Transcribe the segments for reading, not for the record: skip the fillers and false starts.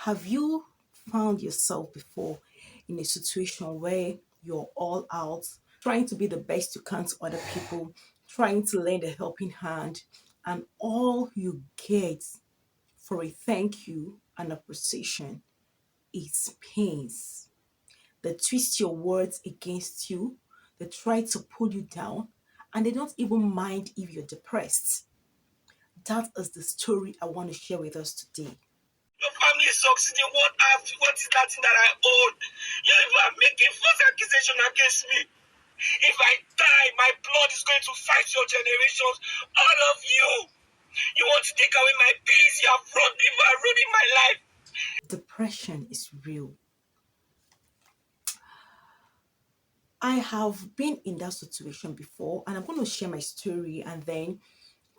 Have you found yourself before in a situation where you're all out, trying to be the best you can to other people, trying to lend a helping hand, and all you get for a thank you and appreciation is pains? They twist your words against you, they try to pull you down, and they don't even mind if you're depressed. That is the story I want to share with us today. Your family is succeeding. What is that thing that I own? You are making false accusation against me. If I die, my blood is going to fight your generations. All of you. You want to take away my peace. You have brought people are ruining my life. Depression is real. I have been in that situation before, and I'm going to share my story and then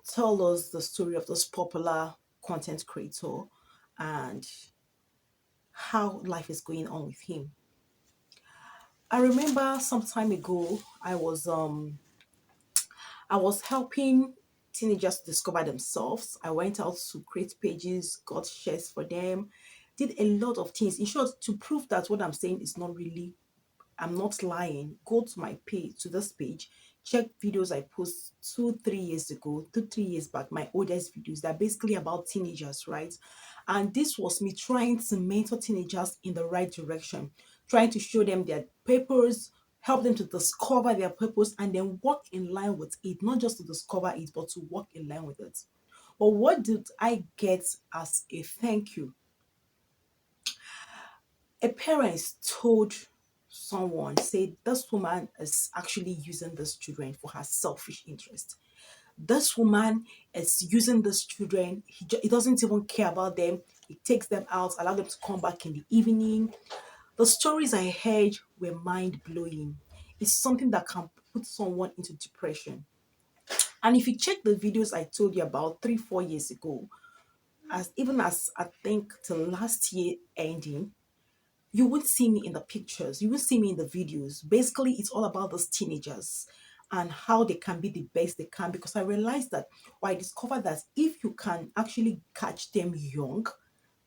tell us the story of this popular content creator and how life is going on with him. I remember some time ago I was helping teenagers to discover themselves. I went out to create pages, got shares for them, did a lot of things. In short, to prove that what I'm saying is not really, I'm not lying, go to my page, to this page, check videos I post 2 3 years ago, 2 3 years back, my oldest videos. They're basically about teenagers, right? And this was me trying to mentor teenagers in the right direction, trying to show them their purpose, help them to discover their purpose, and then walk in line with it, not just to discover it, but to walk in line with it. But what did I get as a thank you? A parent told someone, say, this woman is actually using these children for her selfish interest. This woman is using these children. He doesn't even care about them. He takes them out, allow them to come back in the evening. The stories I heard were mind blowing. It's something that can put someone into depression. And if you check the videos I told you about 3 4 years ago, as even as I think till last year ending, you would see me in the pictures, you would see me in the videos. Basically, it's all about those teenagers and how they can be the best they can, because I realized that, or I discovered that if you can actually catch them young,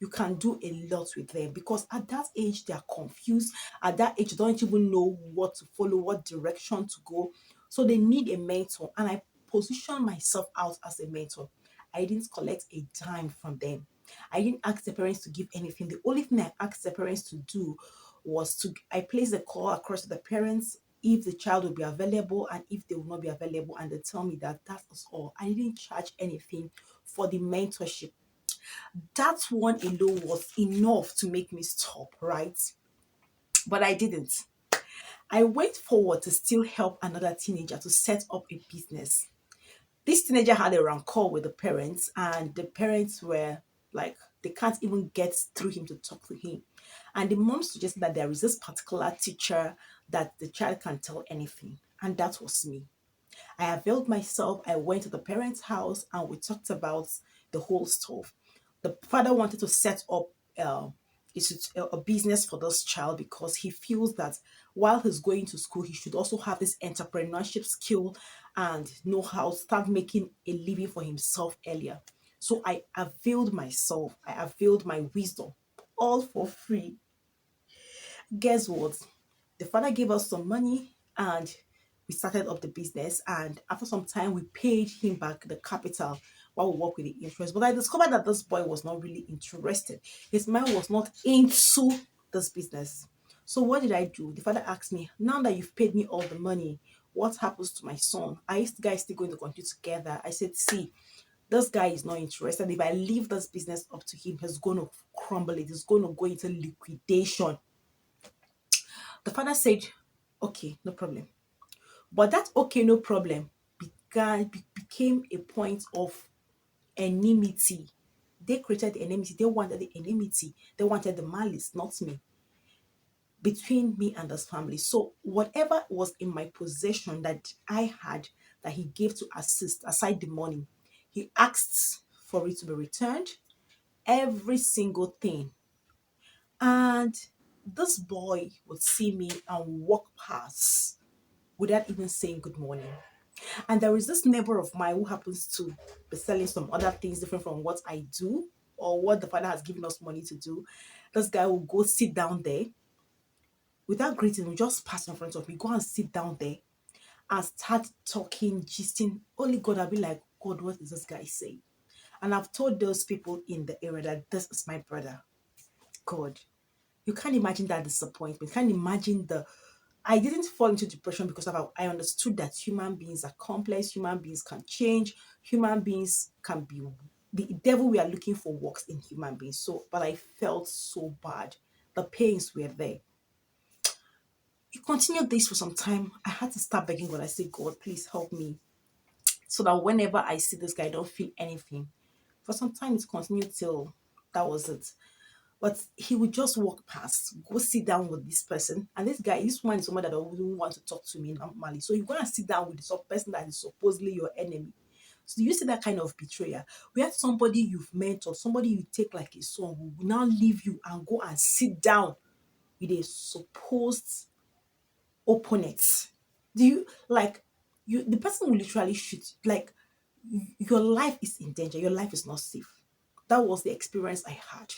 you can do a lot with them, because at that age they are confused. At that age, they don't even know what to follow, what direction to go. So they need a mentor, and I position myself out as a mentor. I didn't collect a dime from them. I didn't ask the parents to give anything. The only thing I asked the parents to do was to, I placed the call across to the parents if the child will be available and if they will not be available, and they tell me that that was all. I didn't charge anything for the mentorship. That one alone was enough to make me stop, right? But I didn't. I went forward to still help another teenager to set up a business. This teenager had a rancor with the parents, and the parents were like, they can't even get through him to talk to him. And the mom suggested that there is this particular teacher that the child can tell anything, and that was me. I availed myself. I went to the parents' house and we talked about the whole stuff. The father wanted to set up uh, a business for this child because he feels that while he's going to school, he should also have this entrepreneurship skill and know how to start making a living for himself earlier. So I availed myself, I availed my wisdom, all for free. Guess what? The father gave us some money and we started up the business. And after some time, we paid him back the capital while we work with the interest. But I discovered that this boy was not really interested. His mind was not into this business. So what did I do? The father asked me, now that you've paid me all the money, what happens to my son? Are you guys still going to continue together? I said, see, this guy is not interested. If I leave this business up to him, he's going to crumble it. He's going to go into liquidation. The father said, okay, no problem. But that okay, no problem became a point of enmity. They created the enmity. They wanted the enmity. They wanted the malice, not me, between me and this family. So whatever was in my possession that I had that he gave to assist, aside the money, he asked for it to be returned. Every single thing. And this boy would see me and walk past without even saying good morning. And there is this neighbor of mine who happens to be selling some other things different from what I do or what the Father has given us money to do, this guy will go sit down there without greeting, will just pass in front of me, go and sit down there and start talking, gisting. Only God, I'll be like, God, what is this guy saying? And I've told those people in the area that this is my brother. God, you can't imagine that disappointment. Can't imagine the. I didn't fall into depression because of I understood that human beings are complex, human beings can change, human beings can be. The devil we are looking for works in human beings. So, but I felt so bad. The pains were there. You continued this for some time. I had to start begging God. I said, God, please help me so that whenever I see this guy, I don't feel anything. For some time, it continued till that was it. But he would just walk past, go sit down with this person. And this one is someone that wouldn't want to talk to me normally. So you go and sit down with some person that is supposedly your enemy. So you see that kind of betrayal. Where somebody you've met or somebody you take like a son will now leave you and go and sit down with a supposed opponent. Do you like you the person will literally shoot like your life is in danger, your life is not safe. That was the experience I had,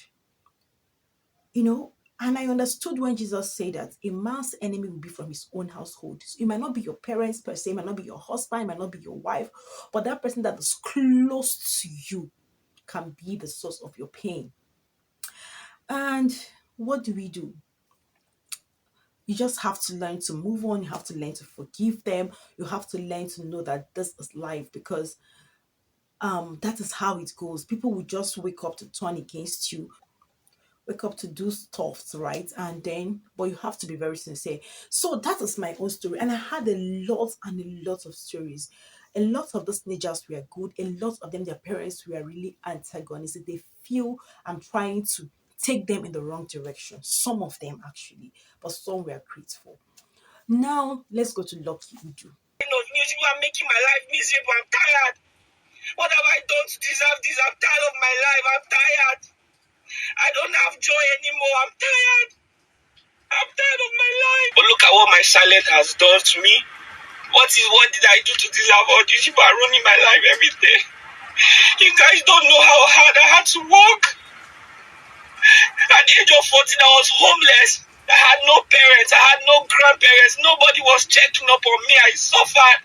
you know. And I understood when Jesus said that a man's enemy will be from his own household. So it might not be your parents per se, it might not be your husband, it might not be your wife, but that person that is close to you can be the source of your pain. And what do we do? You just have to learn to move on. You have to learn to forgive them. You have to learn to know that this is life, because that is how it goes. People will just wake up to turn against you, wake up to do stuff, right? And then, but you have to be very sincere. So that is my own story. And I had a lot and a lot of stories. A lot of those teenagers were good. A lot of them, their parents were really antagonistic. They feel I'm trying to take them in the wrong direction. Some of them actually, but some were grateful. Now let's go to Lucky Uju. Music are making my life miserable. I'm tired. What have I done to deserve this? I'm tired of my life. I'm tired. I don't have joy anymore. I'm tired. I'm tired of my life. But look at what my silence has done to me. What did I do to deserve all this? People are ruining my life every day. You guys don't know how hard I had to work. At the age of 14, I was homeless. I had no parents. I had no grandparents. Nobody was checking up on me. I suffered.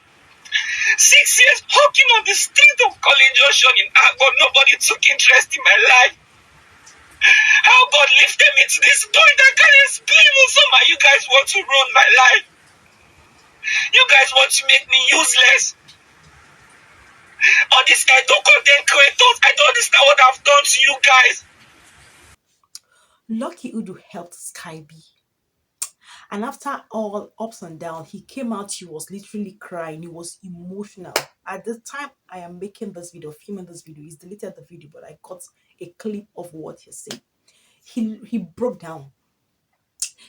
6 years hawking on the street of College Junction in Agbo. Nobody took interest in my life. How God lifted me to this point, I can't explain. Somehow you guys want to ruin my life. You guys want to make me useless. All these guys don't content creators. I don't understand what I've done to you guys. Lucky Udu helped Sky B. And after all ups and downs, he came out, he was literally crying, he was emotional. At the time I am making this video, filming this video, he's deleted the video, but I got a clip of what he said. He broke down.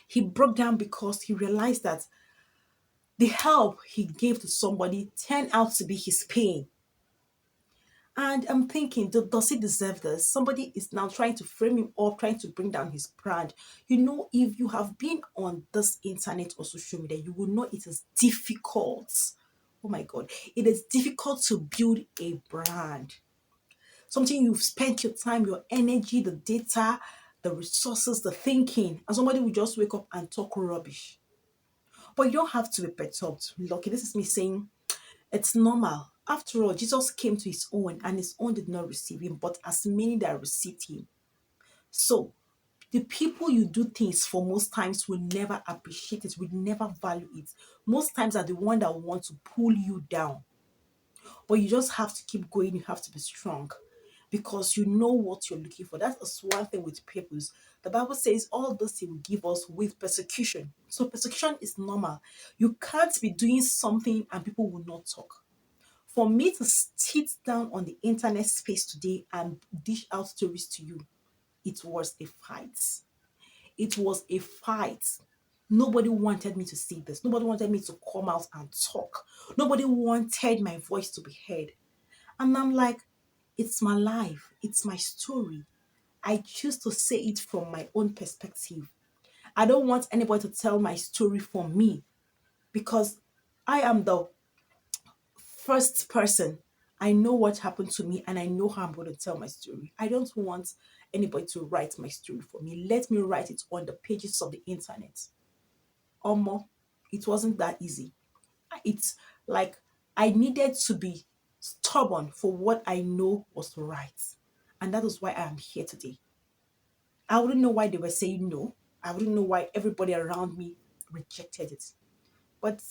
He broke down because he realized that the help he gave to somebody turned out to be his pain. And I'm thinking, does he deserve this? Somebody is now trying to frame him up, trying to bring down his brand. You know, if you have been on this internet or social media, you will know it is difficult. Oh my God. It is difficult to build a brand. Something you've spent your time, your energy, the data, the resources, the thinking, and somebody will just wake up and talk rubbish. But you don't have to be perturbed. Lucky, this is me saying it's normal. After all, Jesus came to his own, and his own did not receive him, but as many that received him. So, the people you do things for most times will never appreciate it, will never value it. Most times are the one that want to pull you down. But you just have to keep going, you have to be strong because you know what you're looking for. That is one thing with purpose. The Bible says all this he will give us with persecution. So persecution is normal. You can't be doing something and people will not talk. For me to sit down on the internet space today and dish out stories to you, it was a fight. It was a fight. Nobody wanted me to see this. Nobody wanted me to come out and talk. Nobody wanted my voice to be heard. And I'm like, it's my life. It's my story. I choose to say it from my own perspective. I don't want anybody to tell my story for me because I am the first person I know what happened to me and I know how I'm going to tell my story. I don't want anybody to write my story for me. Let me write it on the pages of the internet. Almost, it wasn't that easy. It's like I needed to be stubborn for what I know was right. And that is why I am here today. I wouldn't know why they were saying no. I wouldn't know why everybody around me rejected it. But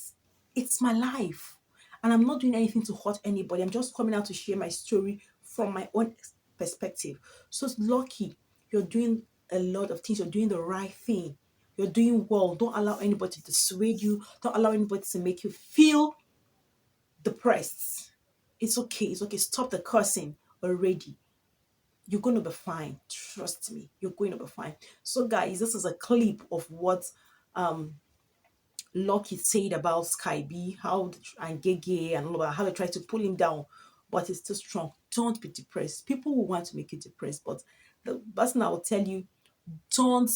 it's my life. And I'm not doing anything to hurt anybody. I'm just coming out to share my story from my own perspective. So it's lucky you're doing a lot of things, you're doing the right thing. You're doing well. Don't allow anybody to dissuade you. Don't allow anybody to make you feel depressed. It's okay. It's okay. Stop the cursing already. You're going to be fine. Trust me. You're going to be fine. So, guys, this is a clip of what um Lucky said about Sky B, and Gege and all that, how they try to pull him down, but he's still strong. Don't be depressed. People will want to make you depressed, but the person I will tell you, don't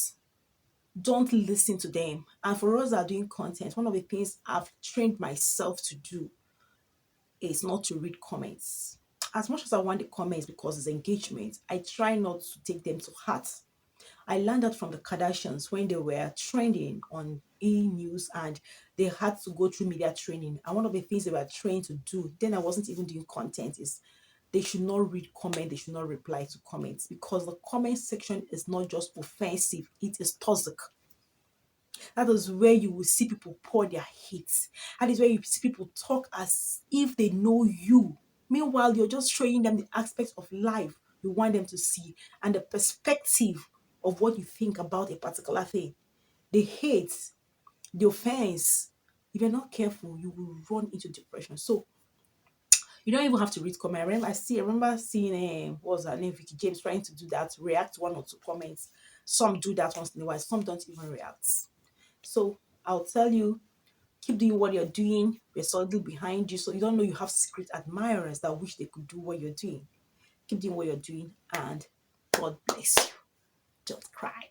don't listen to them. And for us that are doing content, one of the things I've trained myself to do is not to read comments. As much as I want the comments because it's engagement, I try not to take them to heart. I learned that from the Kardashians when they were trending on E News and they had to go through media training. And one of the things they were trained to do, then I wasn't even doing content, is they should not read comment, they should not reply to comments because the comment section is not just offensive, it is toxic. That is where you will see people pour their hate. That is where you see people talk as if they know you. Meanwhile, you're just showing them the aspects of life you want them to see and the perspective of what you think about a particular thing. The hate, the offense, if you're not careful, you will run into depression. So you don't even have to read comment. I remember seeing what was her name, Vicky James, trying to do that, react to one or two comments. Some do that once in a while, some don't even react. So I'll tell you, keep doing what you're doing. We're solidly behind you. So you don't know you have secret admirers that wish they could do what you're doing. Keep doing what you're doing and God bless you. Don't cry.